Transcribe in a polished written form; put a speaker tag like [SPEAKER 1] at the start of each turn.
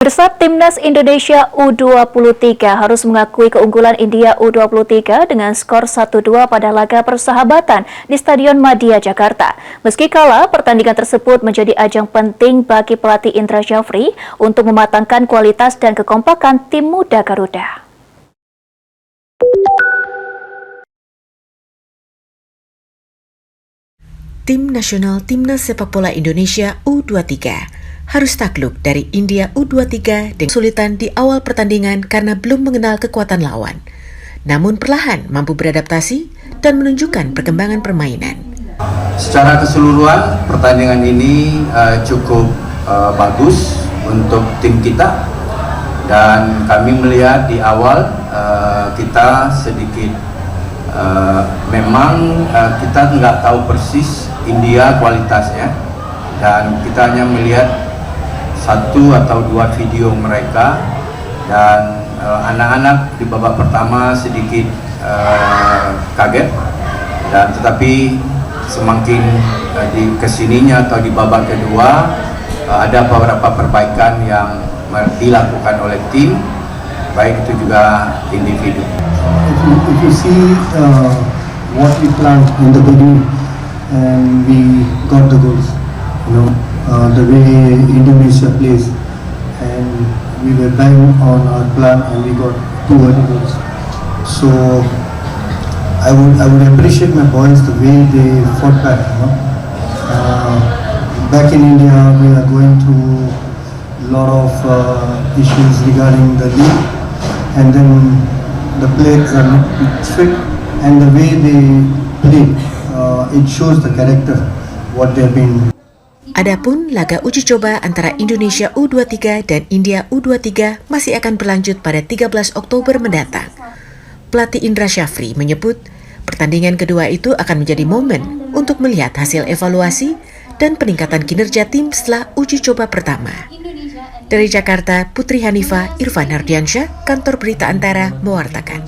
[SPEAKER 1] Pemirsa, Timnas Indonesia U23 harus mengakui keunggulan India U23 dengan skor 1-2 pada laga persahabatan di Stadion Madia, Jakarta. Meski kalah, pertandingan tersebut menjadi ajang penting bagi pelatih Indra Syafri untuk mematangkan kualitas dan kekompakan tim muda Garuda.
[SPEAKER 2] Tim nasional Timnas Sepak Bola Indonesia U23 harus takluk dari India U23 dengan kesulitan di awal pertandingan karena belum mengenal kekuatan lawan. Namun perlahan mampu beradaptasi dan menunjukkan perkembangan permainan.
[SPEAKER 3] Secara keseluruhan pertandingan ini cukup bagus untuk tim kita, dan kami melihat di awal kita sedikit memang kita nggak tahu persis India kualitasnya, dan kita hanya melihat satu atau dua video mereka, dan anak-anak di babak pertama sedikit kaget, dan tetapi semakin di kesininya atau di babak kedua ada beberapa perbaikan yang dilakukan oleh tim, baik itu juga individu.
[SPEAKER 4] If you see what we planned in the beginning and we got the goals, the way Indonesia plays, and we were bang on our plan and we got 2 early goals. So I would appreciate my boys the way they fought back. Back in India, we are going through a lot of issues regarding the league, and then the players are not fit, and the way they play, it shows the character what they've been.
[SPEAKER 2] Adapun laga uji coba antara Indonesia U23 dan India U23 masih akan berlanjut pada 13 Oktober mendatang. Pelatih Indra Syafri menyebut pertandingan kedua itu akan menjadi momen untuk melihat hasil evaluasi dan peningkatan kinerja tim setelah uji coba pertama. Dari Jakarta, Putri Hanifah, Irfan Hardiansyah, Kantor Berita Antara mewartakan.